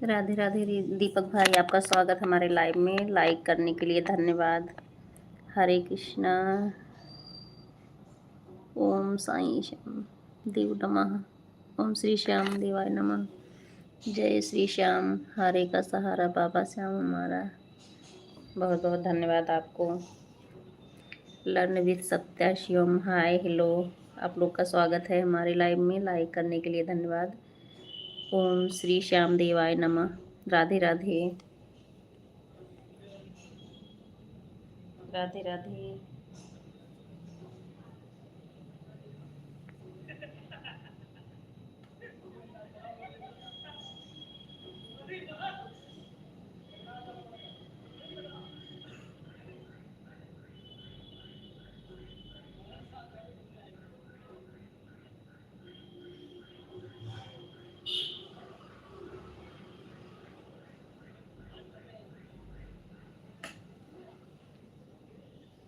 राधे राधे दीपक भाई, आपका स्वागत हमारे लाइव में। लाइक करने के लिए धन्यवाद। हरे कृष्णा। ओम साई श्याम देव नमः। ओम श्री श्याम देवाय नमः। जय श्री श्याम। हरे का सहारा बाबा श्याम हमारा। बहुत बहुत धन्यवाद आपको। Learn with Satya Shivam, hi hello. आप लोग का स्वागत है हमारे लाइव में। लाइक करने के लिए धन्यवाद। ओम श्री श्याम देवाय नमः। राधे राधे। राधे राधे।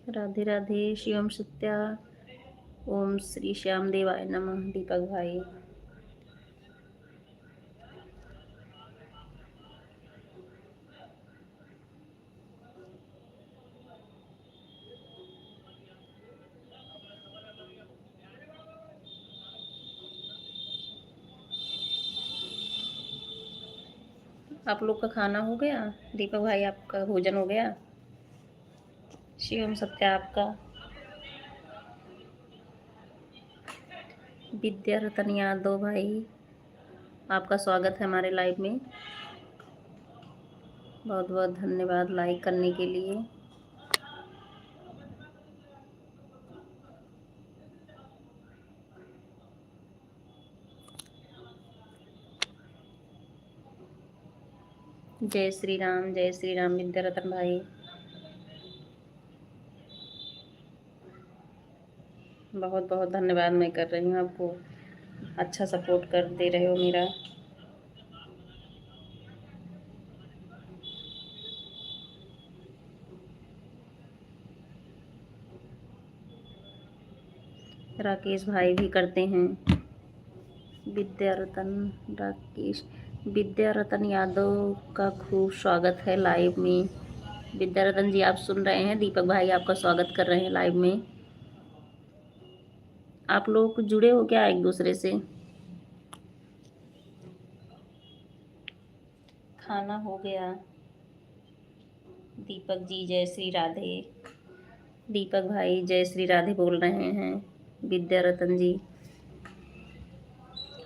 राधे राधे शिवम सत्या। ओम श्री श्याम देवाय नमः दीपक भाई। आप लोग का खाना हो गया दीपक भाई? आपका भोजन हो गया? शिवम सत्या आपका? विद्या रतन यादव भाई, आपका स्वागत है हमारे लाइव में। बहुत बहुत धन्यवाद लाइक करने के लिए। जय श्री राम विद्या रतन भाई। बहुत बहुत धन्यवाद मैं कर रही हूँ आपको। अच्छा सपोर्ट कर दे रहे हो मेरा। राकेश भाई भी करते हैं। विद्या रतन राकेश, विद्या रतन यादव का खूब स्वागत है लाइव में। विद्या रतन जी, आप सुन रहे हैं? दीपक भाई आपका स्वागत कर रहे हैं लाइव में। आप लोग जुड़े हो क्या एक दूसरे से? खाना हो गया? दीपक जी जय श्री राधे। दीपक भाई जय श्री राधे बोल रहे हैं। विद्या रतन जी,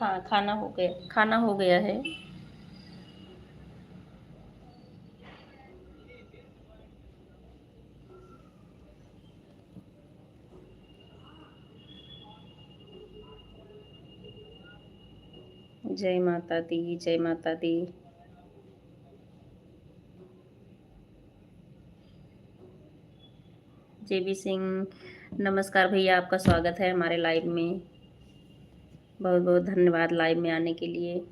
हाँ खाना हो गया, खाना हो गया है। जय माता दी, जय माता दी। जेबी सिंह, नमस्कार भैया, आपका स्वागत है हमारे लाइव में। बहुत बहुत धन्यवाद लाइव में आने के लिए।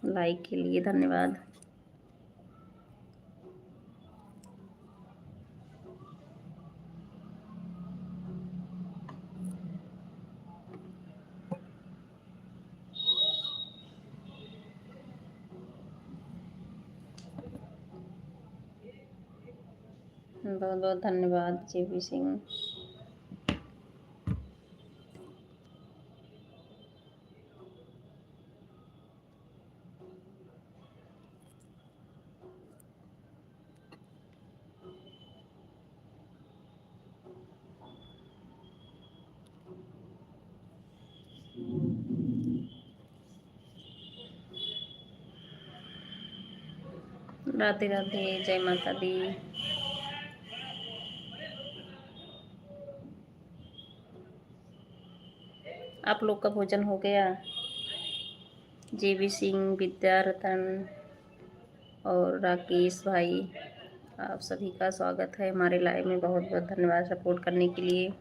लाइक के लिए धन्यवाद। बहुत बहुत धन्यवाद जेबी सिंह। राधे राधे, जय माता दी। आप लोग का भोजन हो गया? जेबी सिंह, विद्या रतन और राकेश भाई, आप सभी का स्वागत है हमारे लाइव में। बहुत बहुत धन्यवाद सपोर्ट करने के लिए।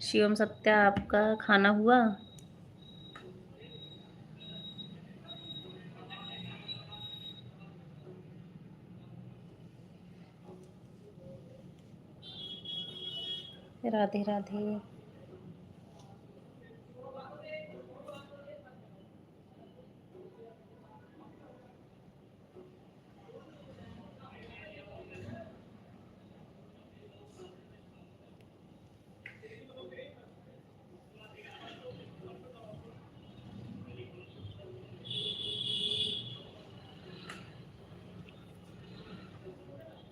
शिवम सत्या, आपका खाना हुआ? राधे राधे।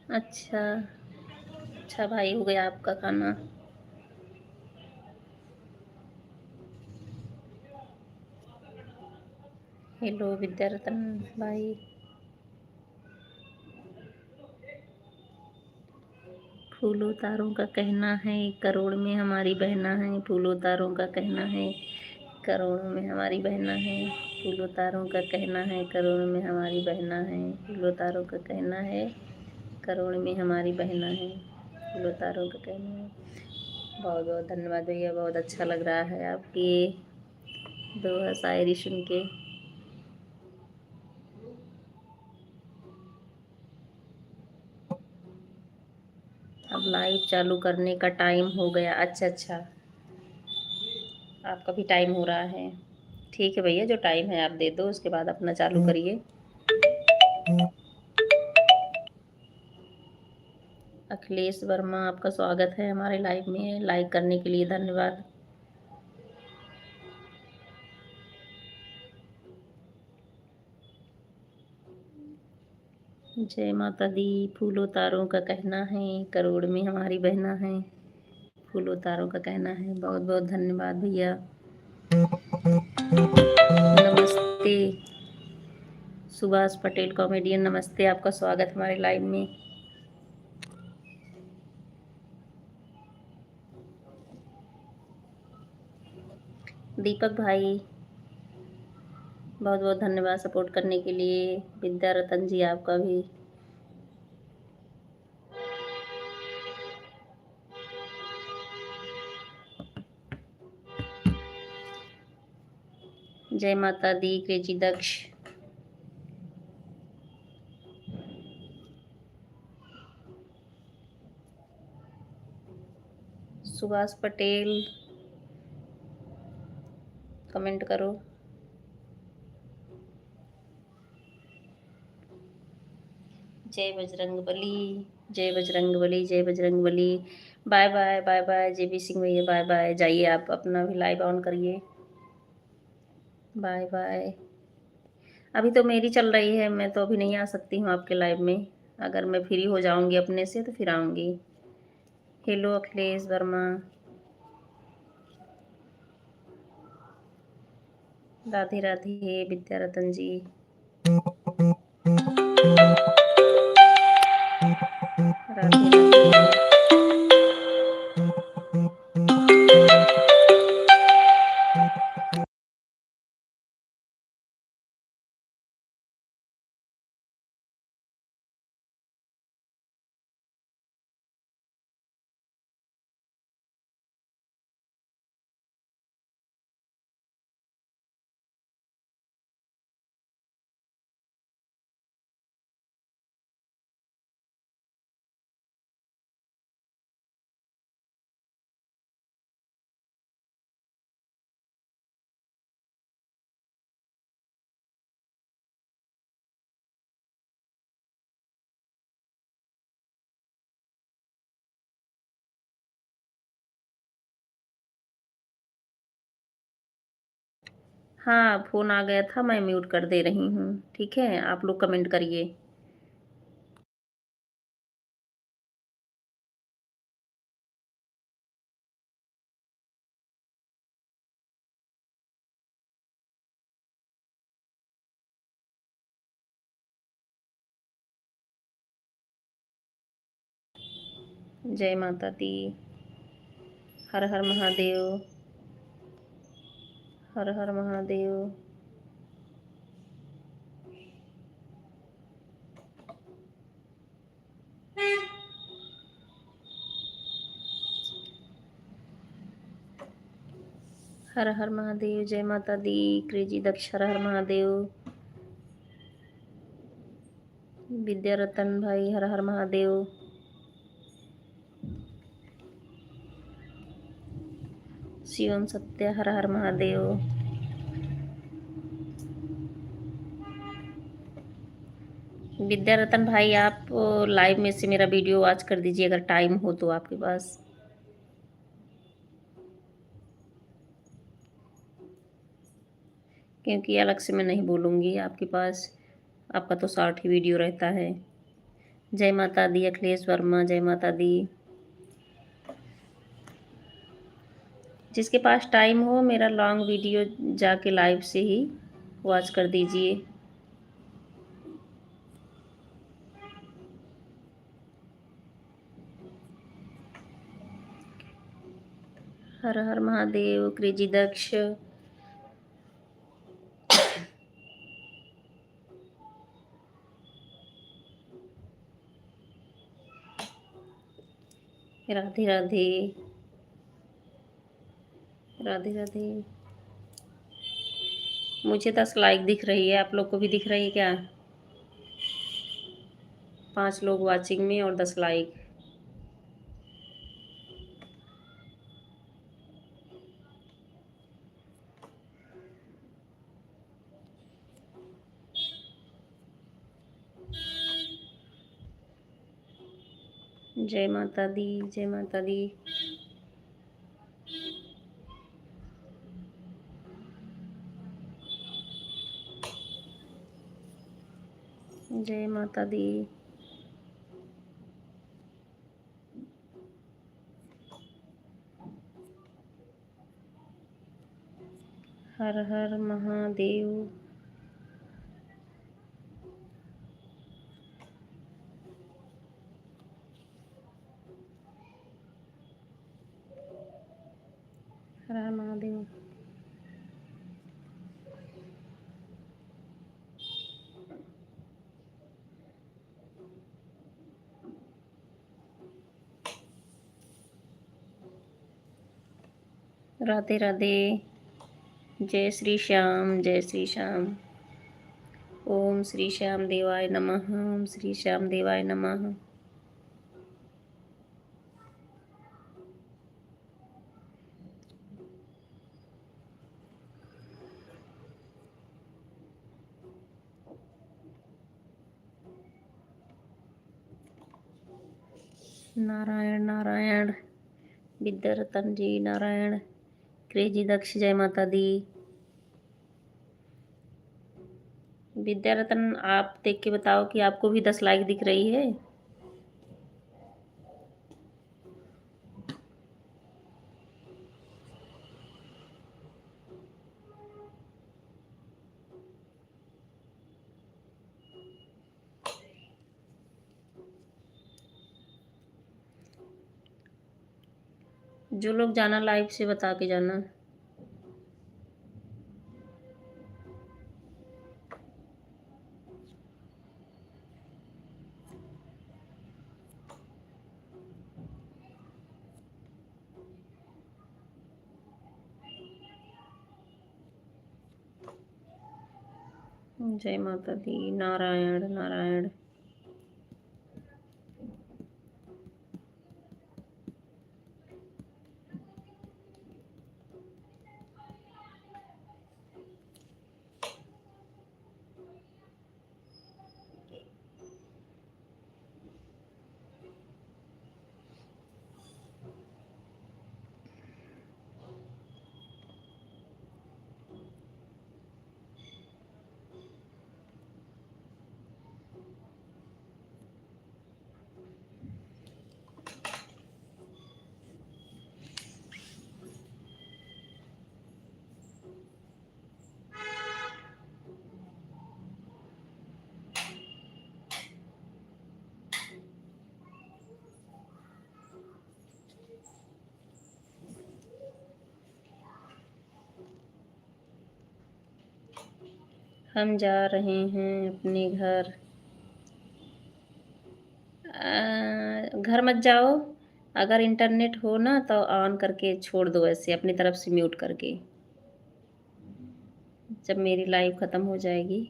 अच्छा अच्छा भाई, हो गया आपका खाना? हेलो विद्यारतन भाई। फूलों तारों का कहना है करोड़ में हमारी बहना है। फूलों तारों का कहना है करोड़ों में हमारी बहना है। फूलों तारों का कहना है करोड़ में हमारी बहना है। फूलों तारों का कहना है करोड़ में हमारी बहना है। फूलों तारों का कहना है। बहुत बहुत धन्यवाद भैया, बहुत अच्छा लग रहा है आपकी दोहा शायरी सुन के। अब लाइव चालू करने का टाइम हो गया। अच्छा अच्छा, आपका भी टाइम हो रहा है। ठीक है भैया, जो टाइम है आप दे दो, उसके बाद अपना चालू करिए। अखिलेश वर्मा, आपका स्वागत है हमारे लाइव में। लाइक करने के लिए धन्यवाद। जय माता दी। फूलों तारों का कहना है करोड़ में हमारी बहना है। फूलों तारों का कहना है। बहुत बहुत धन्यवाद भैया। नमस्ते सुभाष पटेल कॉमेडियन, नमस्ते, आपका स्वागत हमारे लाइव में। दीपक भाई, बहुत बहुत धन्यवाद सपोर्ट करने के लिए। विद्या रतन जी, आपका भी। जय माता दी क्रेजी दक्ष। सुभाष पटेल, कमेंट करो। जय बजरंग बली, जय बजरंग बली, जय Bajrang Bali. Bye bye bye bye JB Singh भैया, बाय बाय। जाइए आप अपना भी लाइव ऑन करिए। Bye bye. अभी तो मेरी चल रही है, मैं तो अभी नहीं आ सकती हूँ आपके लाइव में। अगर मैं फ्री हो जाऊंगी अपने से तो फिर आऊंगी। हेलो अखिलेश वर्मा, राधे राधे विद्या रतन जी। राधे राधे। हाँ, फ़ोन आ गया था, मैं म्यूट कर दे रही हूँ। ठीक है, आप लोग कमेंट करिए। जय माता दी। हर हर महादेव। हर हर महादेव। हर हर महादेव। जय माता दी क्रेजी दक्ष, हर हर महादेव। विद्या रतन भाई, हर हर महादेव। शिवम सत्य, हर हर महादेव। विद्यारतन भाई, आप लाइव में से मेरा वीडियो वॉच कर दीजिए अगर टाइम हो तो आपके पास। क्योंकि अलग से मैं नहीं बोलूँगी आपके पास, आपका तो शॉर्ट ही वीडियो रहता है। जय माता दी अखिलेश वर्मा, जय माता दी। जिसके पास टाइम हो मेरा लॉन्ग वीडियो जाके लाइव से ही वॉच कर दीजिए। हर हर महादेव। क्रेजी दक्ष, राधे राधे, राधे राधे। मुझे 10 लाइक दिख रही है, आप लोग को भी दिख रही है क्या? 5 लोग वाचिंग में और 10 लाइक। जय माता दी, जय माता दी। जय माता दी। हर हर महादेव। हर हर महादेव। राधे राधे। जय श्री श्याम, जय श्री श्याम। ओम श्री श्याम देवाय नमः, ओम श्री श्याम देवाय नमः। नारायण नारायण। विद्यारतन जी नारायण। क्रेजी दक्ष, जय माता दी। विद्यारतन, आप देख के बताओ कि आपको भी 10 लाइक दिख रही है। जो लोग जाना लाइव से बता के जाना। जय माता दी। नारायण नारायण। हम जा रहे हैं अपने घर। घर मत जाओ, अगर इंटरनेट हो ना तो ऑन करके छोड़ दो, ऐसे अपनी तरफ से म्यूट करके। जब मेरी लाइव ख़त्म हो जाएगी।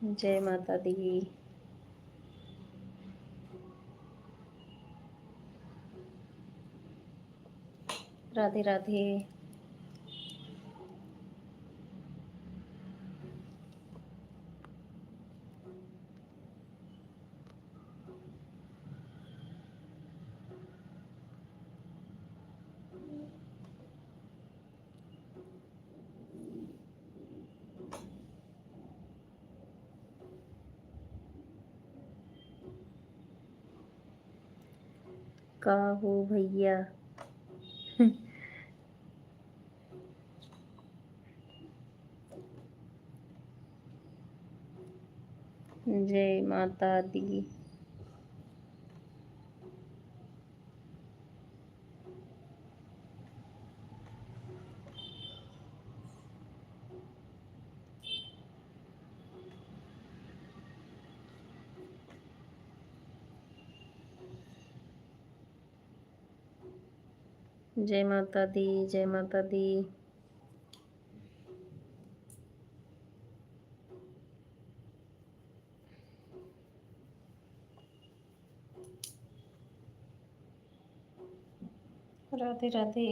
जय माता दी। राधे राधे। का हो भैया। जय माता दी। जय माता दी। जय माता दी। राधे राधे।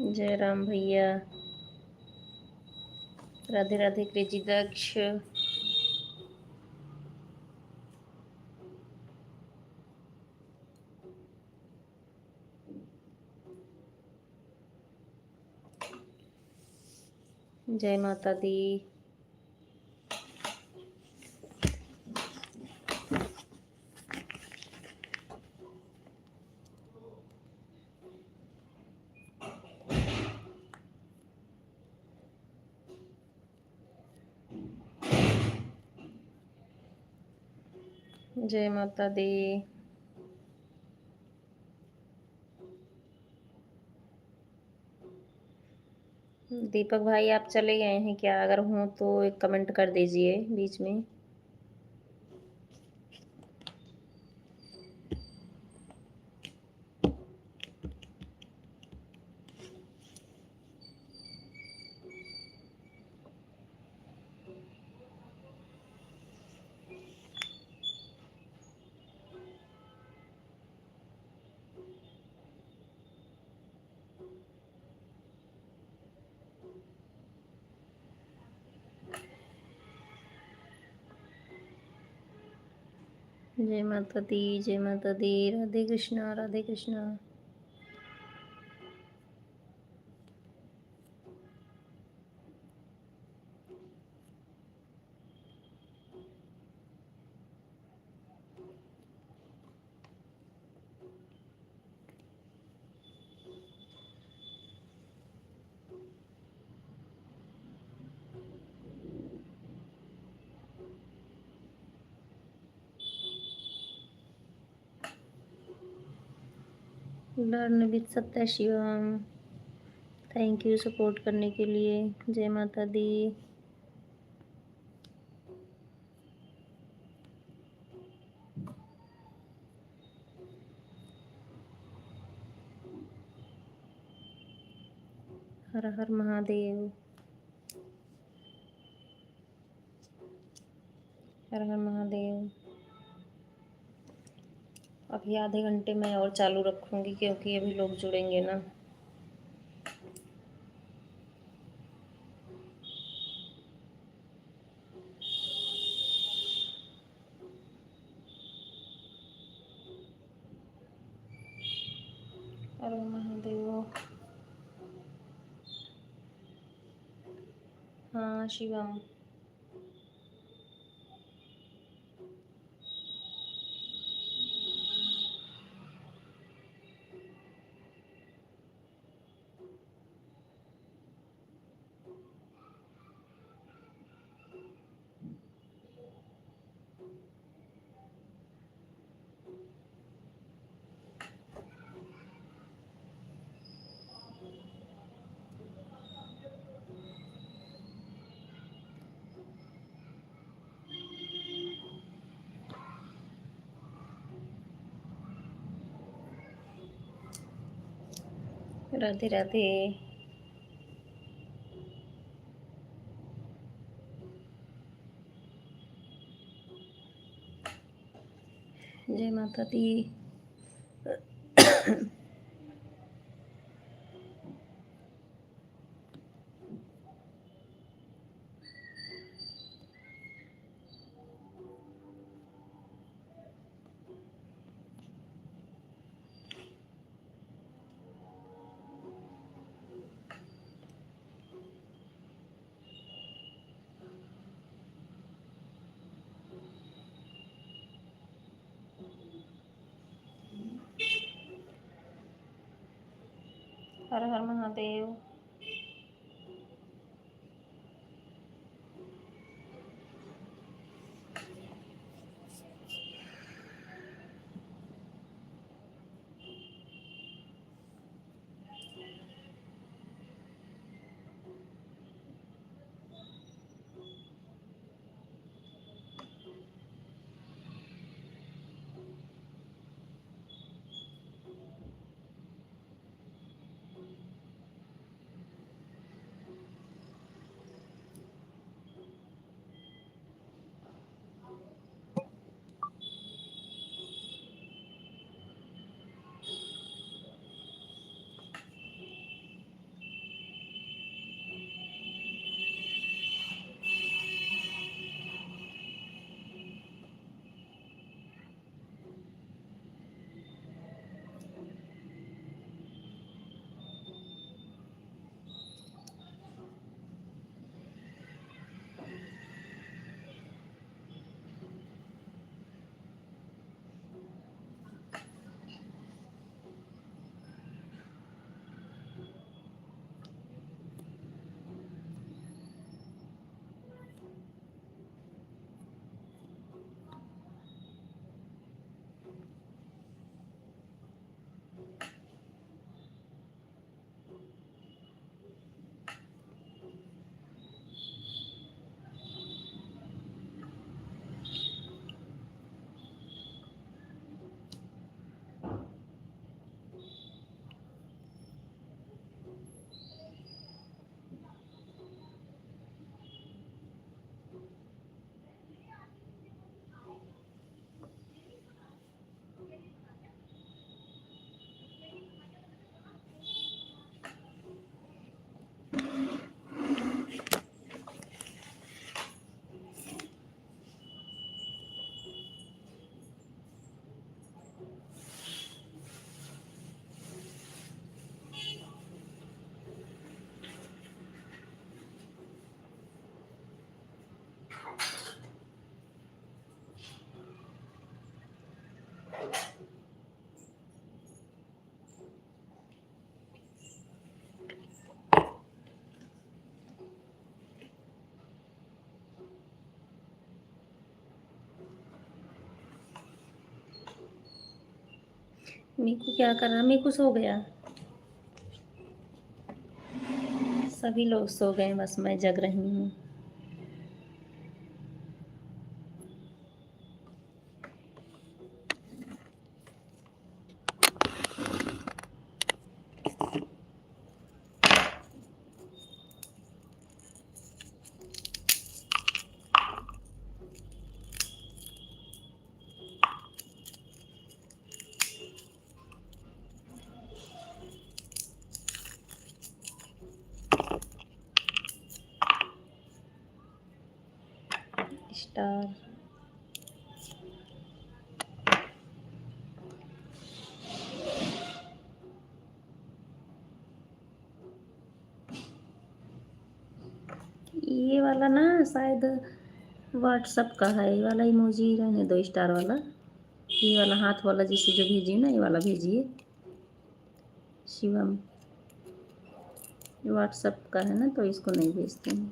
जय राम भैया। राधे राधे क्रेजी दक्ष। जय माता दी। जय माता दी। दीपक भाई आप चले गए हैं क्या? अगर हों तो एक कमेंट कर दीजिए बीच में। जय माता दी। जय माता दी। राधे कृष्णा। राधे कृष्णा। लर्न विद सत्य शिवम। थैंक यू सपोर्ट करने के लिए। जय माता दी। हर हर महादेव। हर हर महादेव। अभी आधे घंटे में और चालू रखूँगी क्योंकि अभी लोग जुड़ेंगे ना। हर हर महादेव। हाँ शिवम। राधे राधे। जय माता दी। हर हर महादेव। मीकू क्या कर रहा? मीकू सो गया। सभी लोग सो गए, बस मैं जग रही हूँ। स्टार ये वाला ना शायद व्हाट्सअप का है। ये वाला इमोजी रहने दो, स्टार वाला। ये वाला हाथ वाला जिसे जो भेजिए ना, ये वाला भेजिए शिवम। व्हाट्सअप का है ना, तो इसको नहीं भेजते हैं।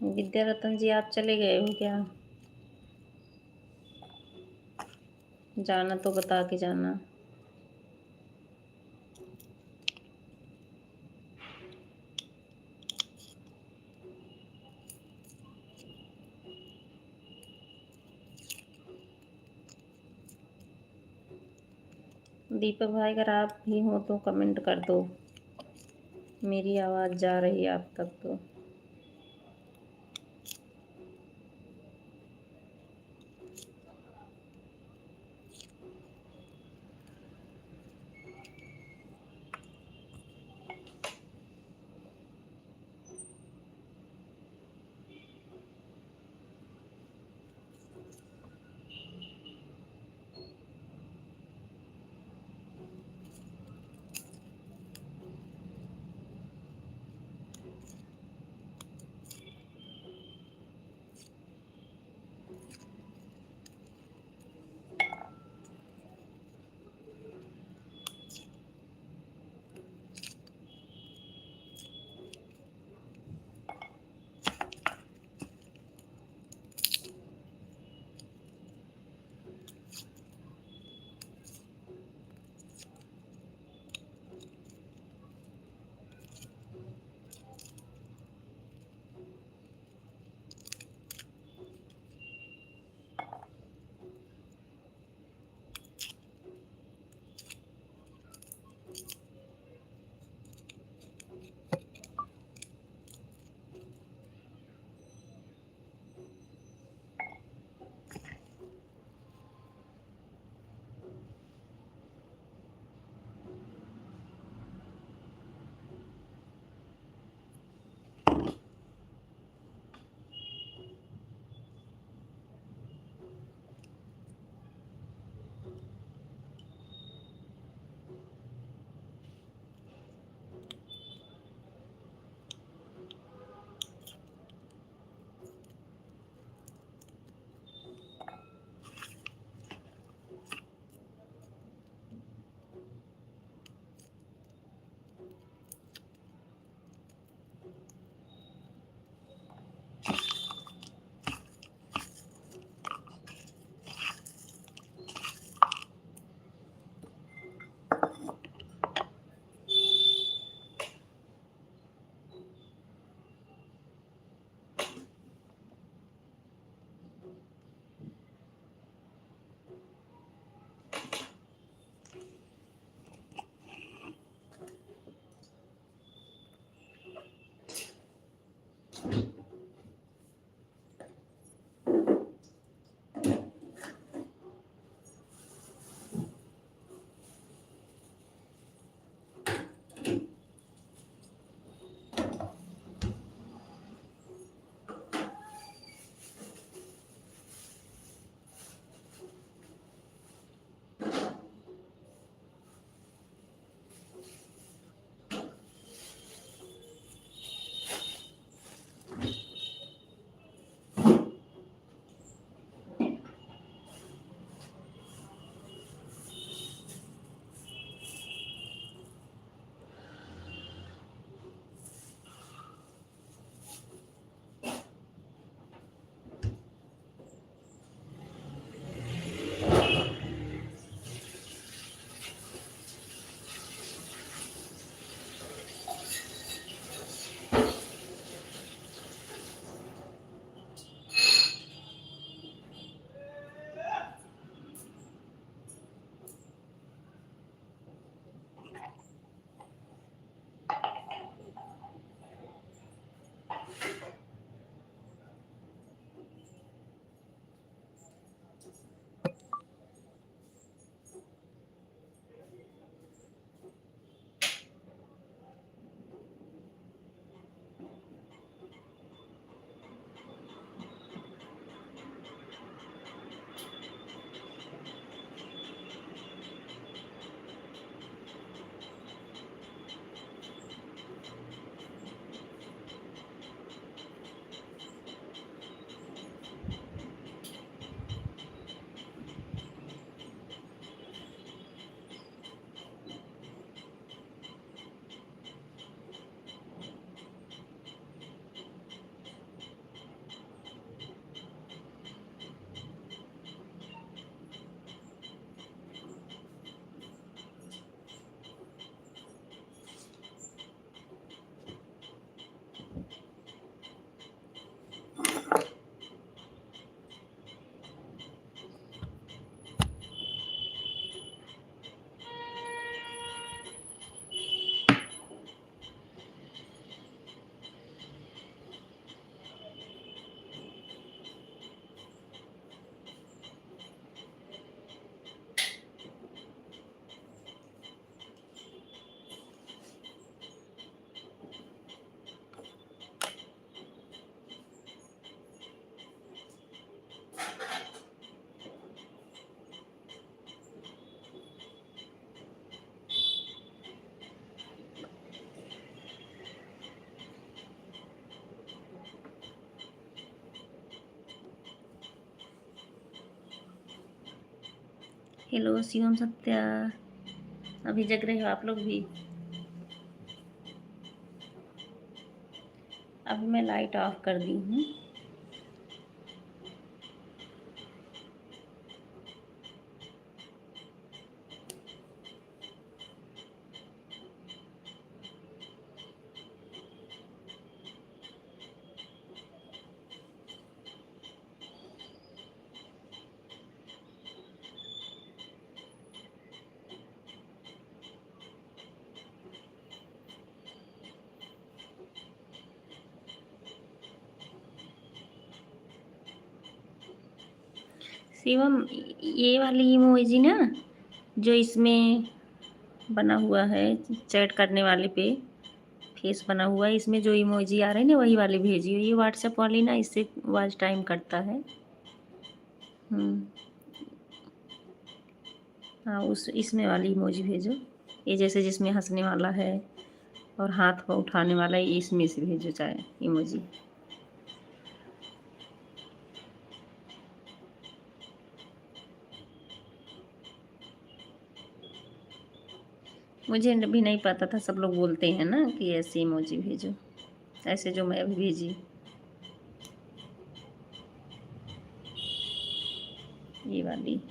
विद्या रतन जी, आप चले गए हो क्या? जाना तो बता के जाना। दीपक भाई, अगर आप भी हो तो कमेंट कर दो, मेरी आवाज़ जा रही है आप तक तो। हेलो शिवम सत्या, अभी जग रहे हो आप लोग भी? अभी मैं लाइट ऑफ कर दी हूँ। शिवम, ये वाली इमोजी ना जो इसमें बना हुआ है चैट करने वाले पे फेस बना हुआ है, इसमें जो इमोजी आ रहे हैं ना वही वाली भेजिए। ये व्हाट्सएप वाली ना इससे वॉच टाइम करता है। हाँ, उस इसमें वाली इमोजी भेजो। ये जैसे जिसमें हंसने वाला है और हाथ को उठाने वाला है, इसमें से भेजो चाहे इमोजी। मुझे भी नहीं पता था, सब लोग बोलते हैं ना कि ऐसे इमोजी भेजो, ऐसे जो मैं अभी भेजी ये वाली।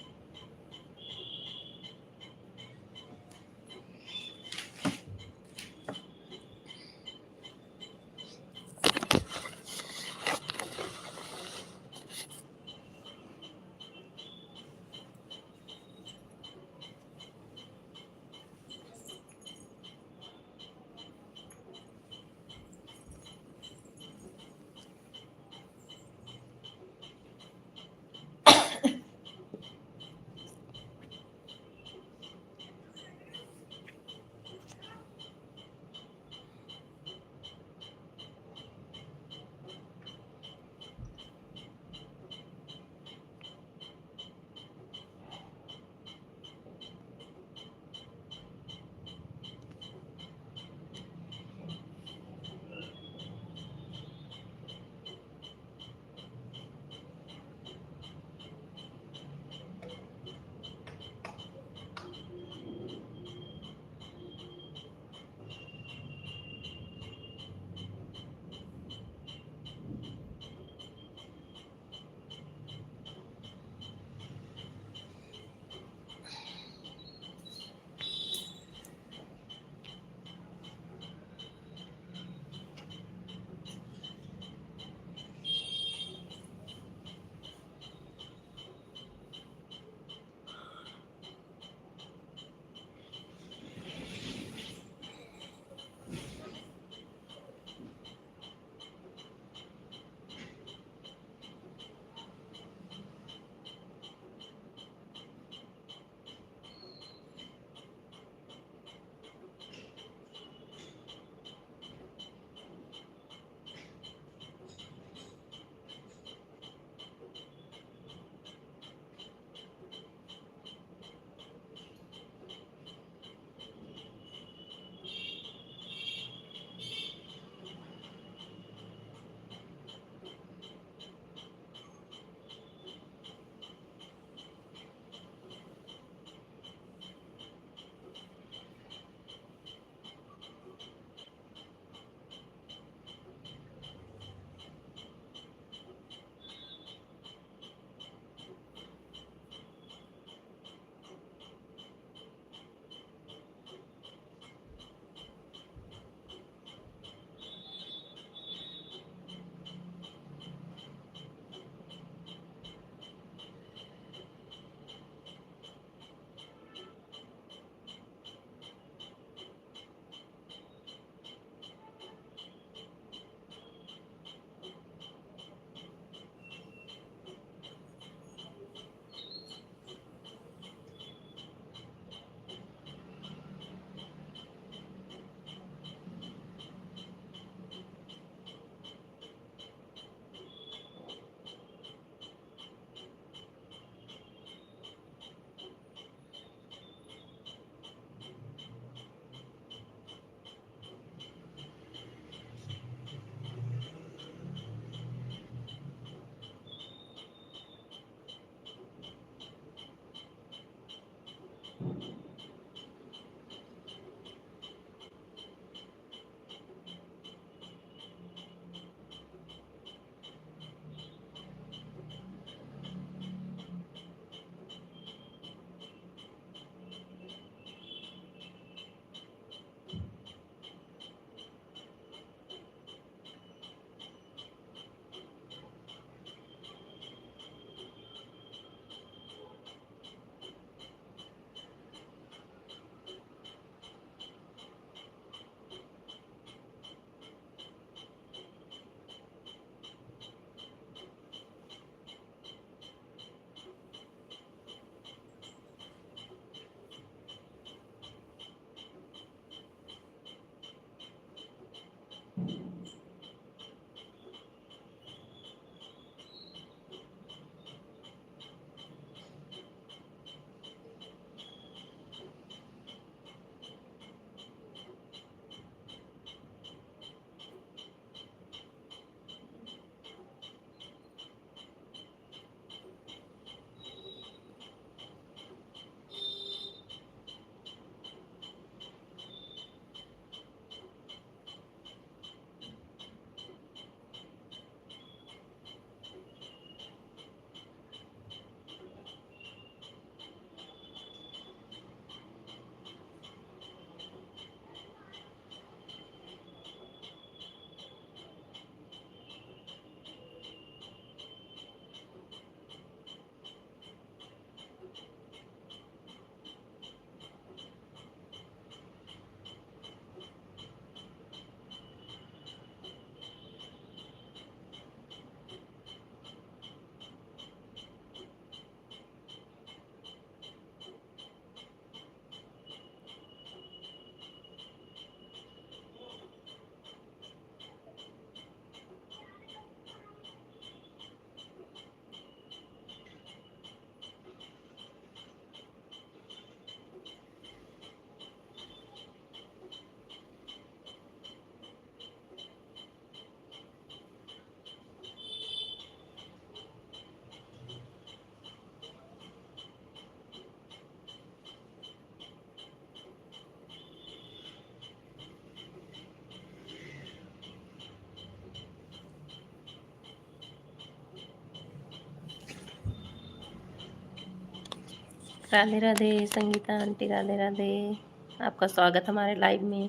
राधे राधे संगीता आंटी, राधे राधे। आपका स्वागत हमारे लाइव में।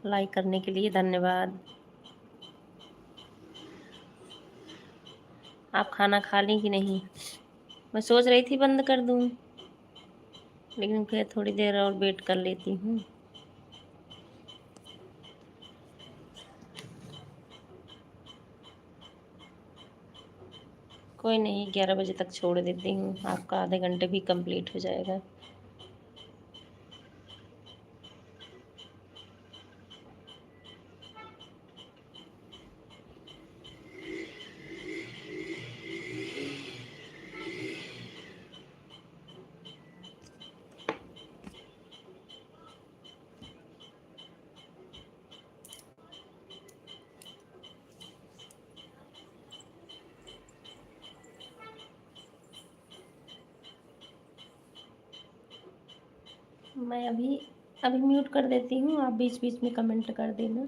लाइक करने के लिए धन्यवाद। आप खाना खा ली कि नहीं? मैं सोच रही थी बंद कर दूं, लेकिन फिर थोड़ी देर और वेट कर लेती हूँ। कोई नहीं, 11 बजे तक छोड़ देती हूँ, आपका आधे घंटे भी कंप्लीट हो जाएगा। मैं अभी अभी म्यूट कर देती हूँ, आप बीच बीच में कमेंट कर देना।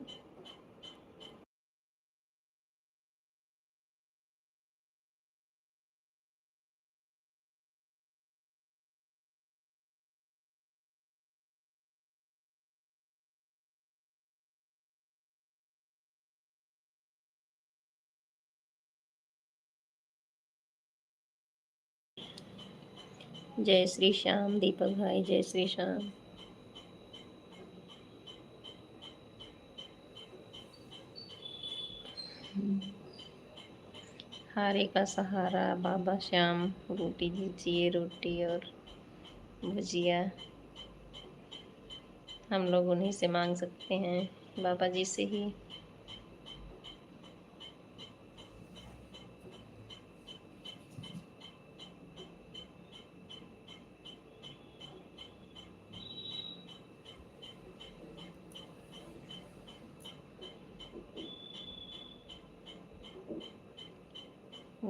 जय श्री श्याम दीपक भाई, जय श्री श्याम। हारे का सहारा बाबा श्याम, रोटी दीजिए, रोटी और भुजिया। हम लोग उन्हीं से मांग सकते हैं, बाबा जी से ही।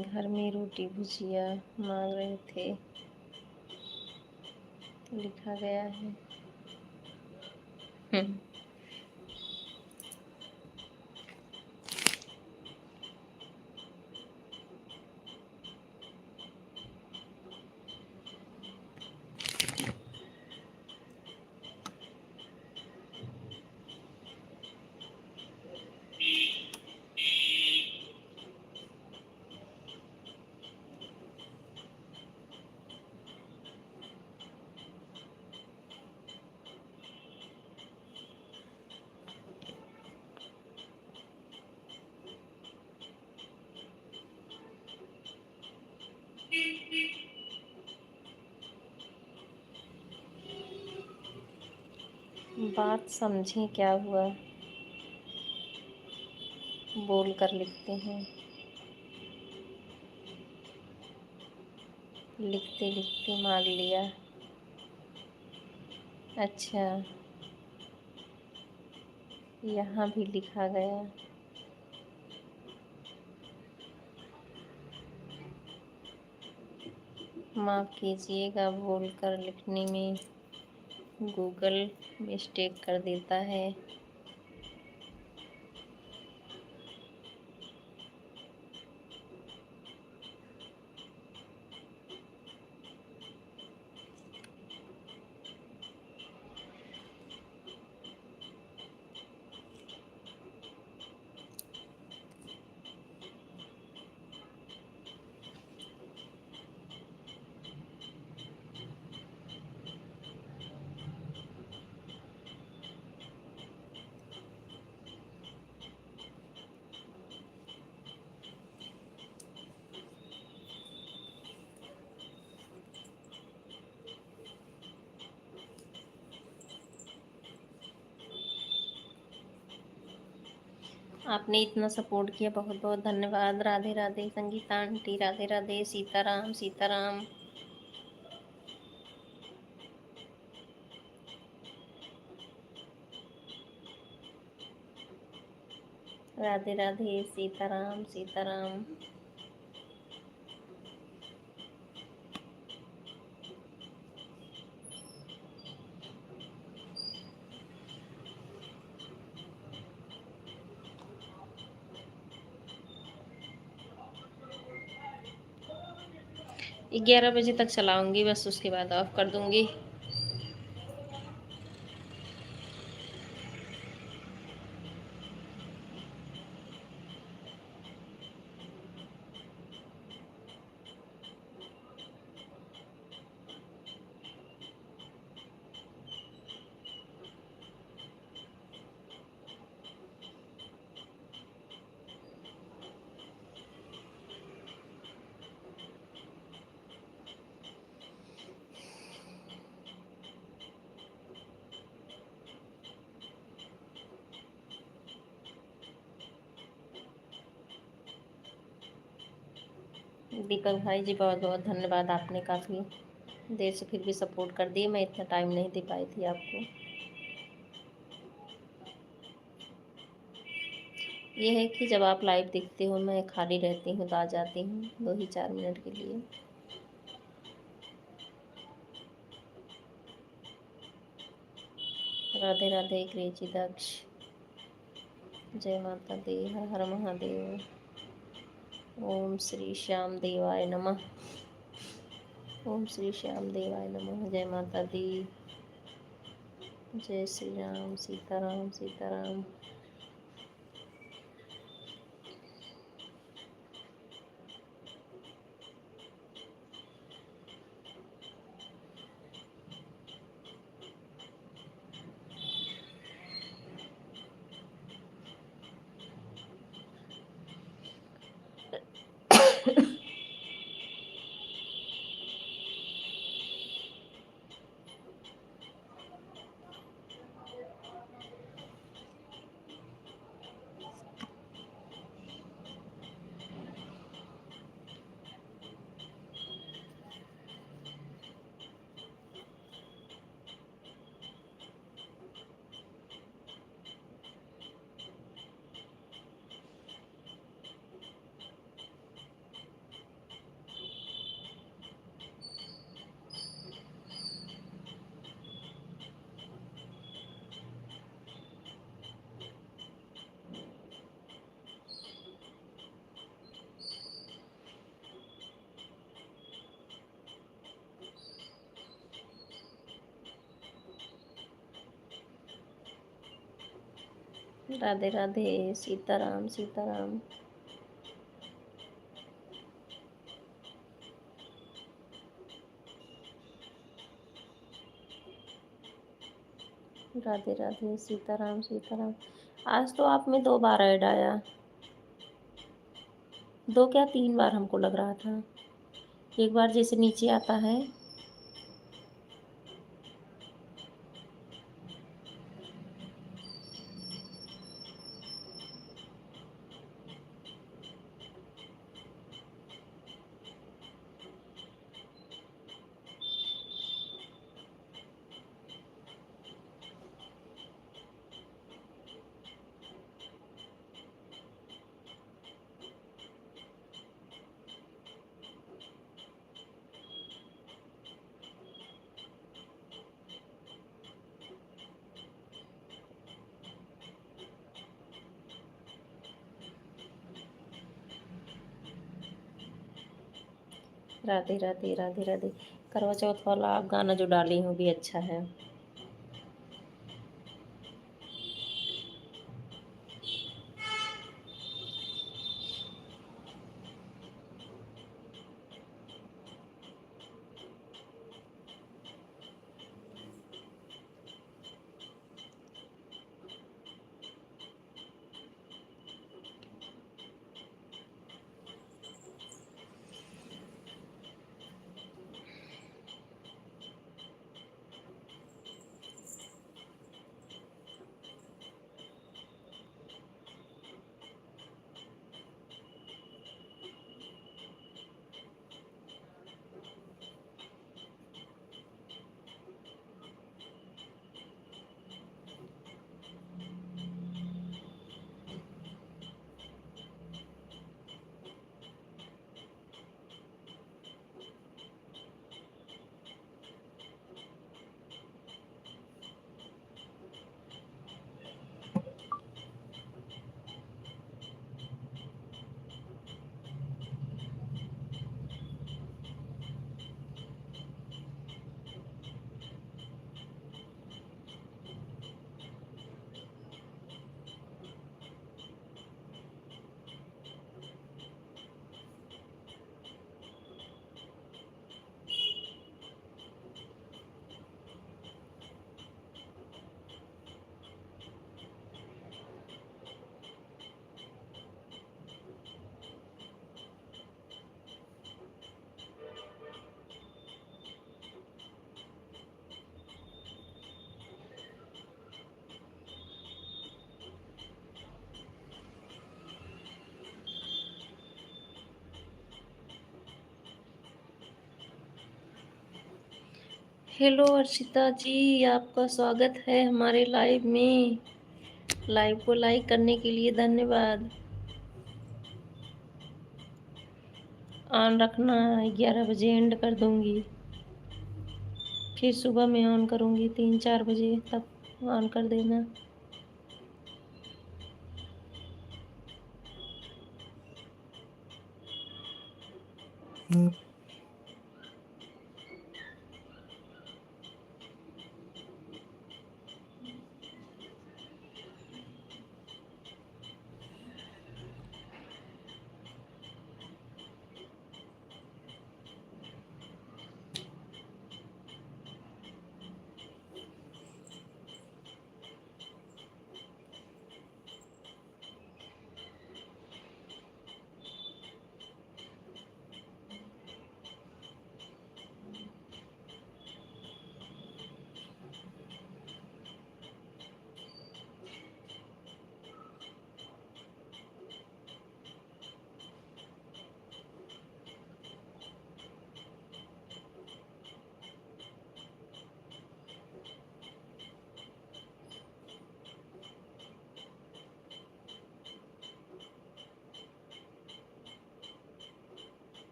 घर में रोटी भुजिया मांग रहे थे, लिखा गया है। बात समझें क्या हुआ, बोल कर लिखते हैं। लिखते लिखते मांग लिया। अच्छा, यहाँ भी लिखा गया। माफ़ कीजिएगा, बोल कर लिखने में गूगल मिस्टेक कर देता है। आपने इतना सपोर्ट किया, बहुत बहुत धन्यवाद। राधे राधे संगीता आंटी, राधे राधे। सीताराम सीताराम। राधे राधे सीताराम सीताराम। 11 बजे तक चलाऊंगी, बस उसके बाद ऑफ कर दूंगी। दीपक भाई जी, बहुत बहुत धन्यवाद, आपने काफ़ी देर से फिर भी सपोर्ट कर दिए। मैं इतना टाइम नहीं दे पाई थी आपको। ये है कि जब आप लाइव दिखते हो, मैं खाली रहती हूँ तो आ जाती हूँ 2 ही 4 मिनट के लिए। राधे राधे क्रेजी दक्ष, जय माता दी, हर हर महादेव। ओम श्री श्याम देवाय नमः। ओम श्री श्याम देवाय नमः। जय माता दी। जय श्री राम, सीताराम सीताराम। राधे राधे, सीताराम सीताराम। राधे राधे, सीताराम सीताराम। आज तो आप में 2 बार ऐड आया, 2 क्या 3 बार हमको लग रहा था। एक बार जैसे नीचे आता है। राधे राधे राधे राधे। करवा चौथ वाला आप गाना जो डाली हो भी अच्छा है। हेलो अर्शिता जी, आपका स्वागत है हमारे लाइव में। लाइव को लाइक करने के लिए धन्यवाद। ऑन रखना, 11 बजे एंड कर दूंगी, फिर सुबह में ऑन करूंगी 3-4 बजे, तब ऑन कर देना।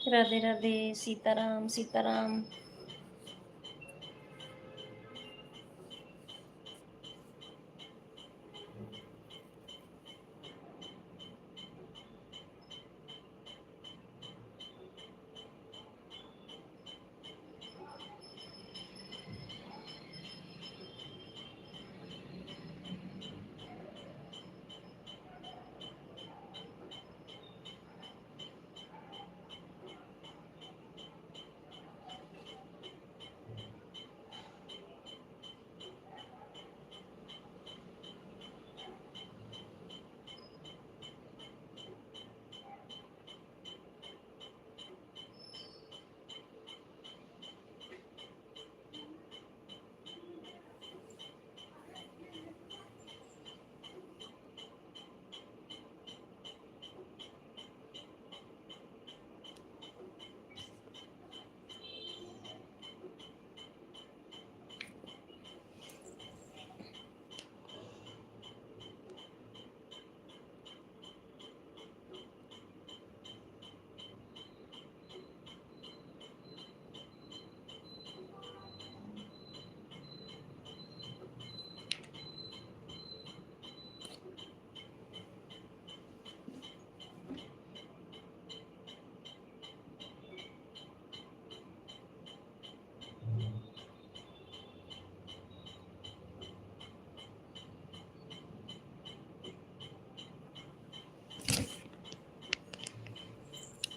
राधे राधे, सीताराम सीताराम।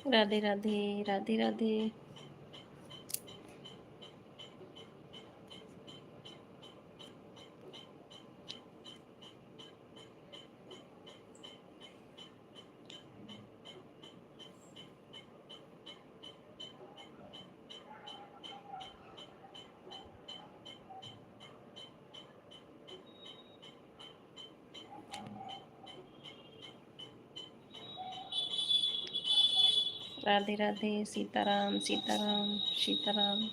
राधे राधे, राधे राधे। राधे राधे, सीताराम सीताराम सीताराम।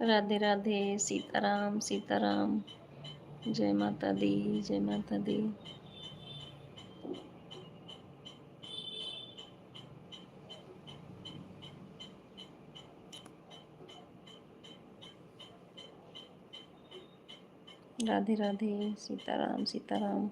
राधे राधे, सीताराम सीताराम। जय माता दी, जय माता दी। राधे राधे, सीताराम सीताराम।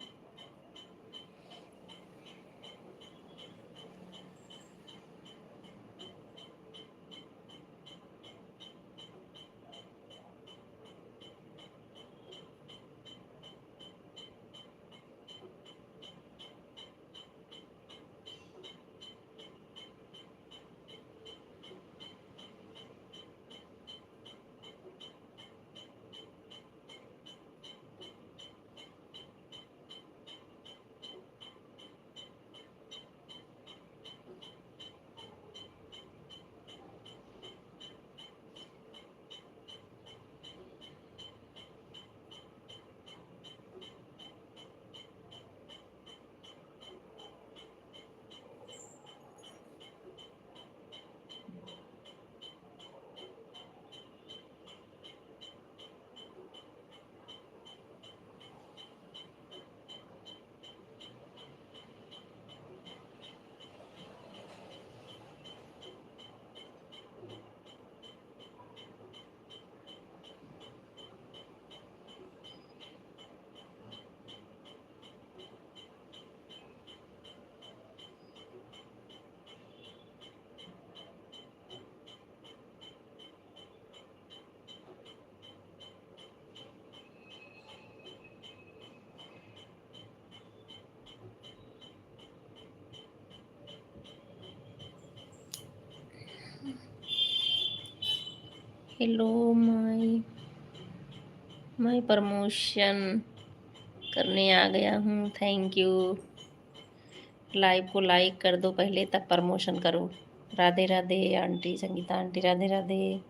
हेलो मैं प्रमोशन करने आ गया हूँ। Thank you. लाइव को लाइक कर दो पहले, तब प्रमोशन करो। Radhe Radhe aunty Sangeeta aunty, Radhe Radhe,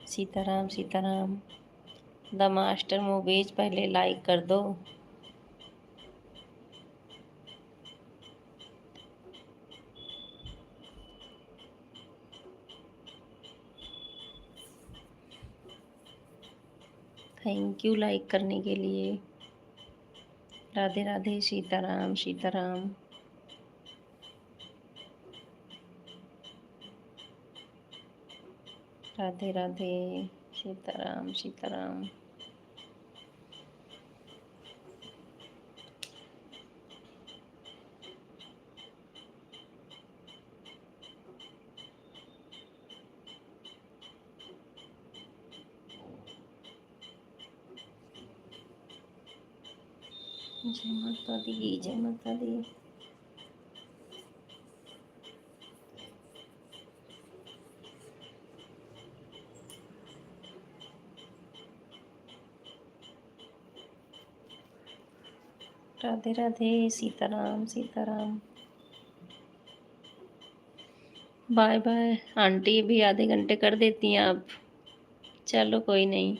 Sitaram Sitaram. The master movies पहले लाइक कर दो। थैंक यू लाइक करने के लिए। राधे राधे, सीताराम सीताराम। राधे राधे, सीताराम सीताराम। जय माता दी, जय माता दी। Radhe Radhe, Sitaram Sitaram. Bye bye aunty, भी आधे घंटे कर देती हैं आप। चलो कोई नहीं।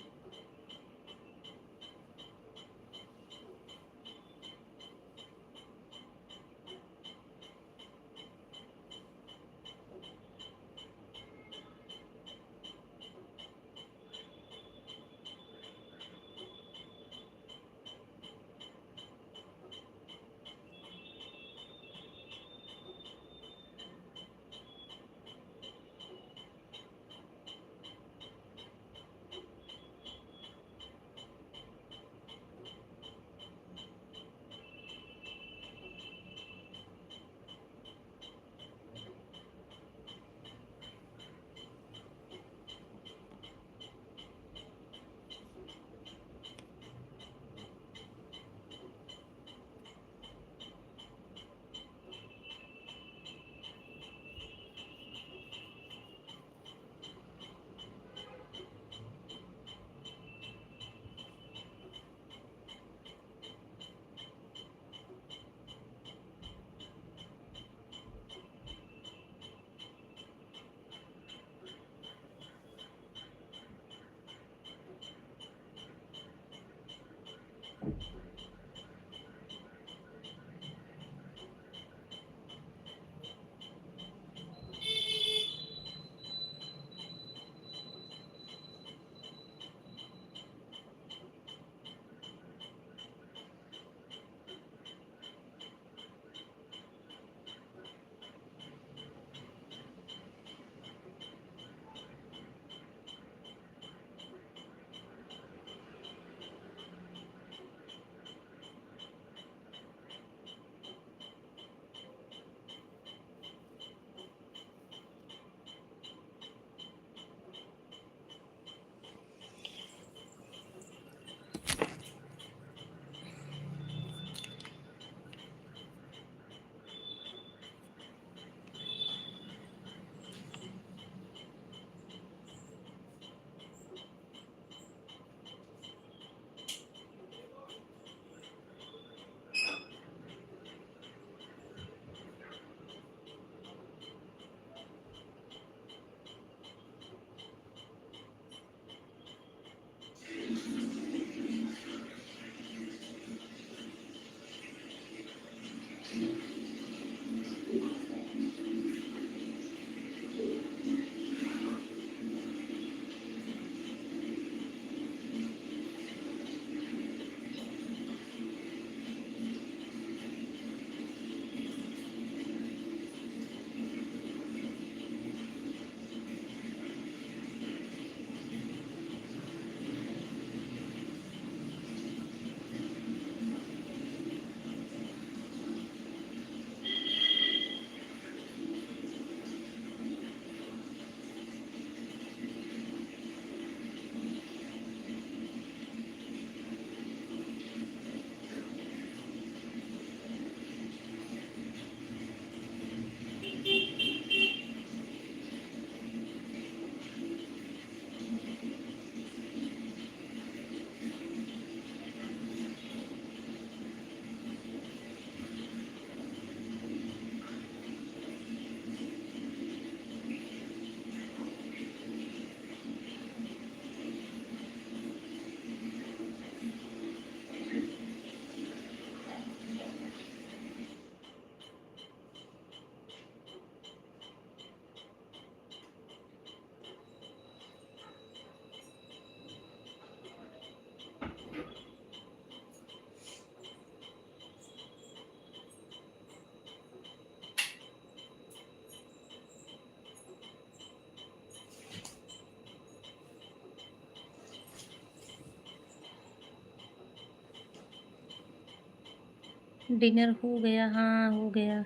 डिनर हो गया, हाँ हो गया।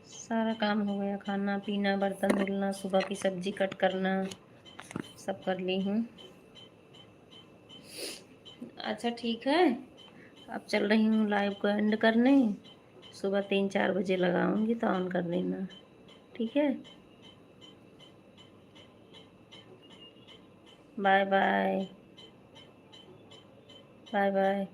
सारा काम हो गया, खाना पीना, बर्तन धुलना, सुबह की सब्जी कट करना, सब कर ली हूँ। अच्छा ठीक है, अब चल रही हूँ लाइव को एंड करने। सुबह 3-4 बजे लगाऊंगी तो ऑन कर देना, ठीक है। Bye bye. Bye bye.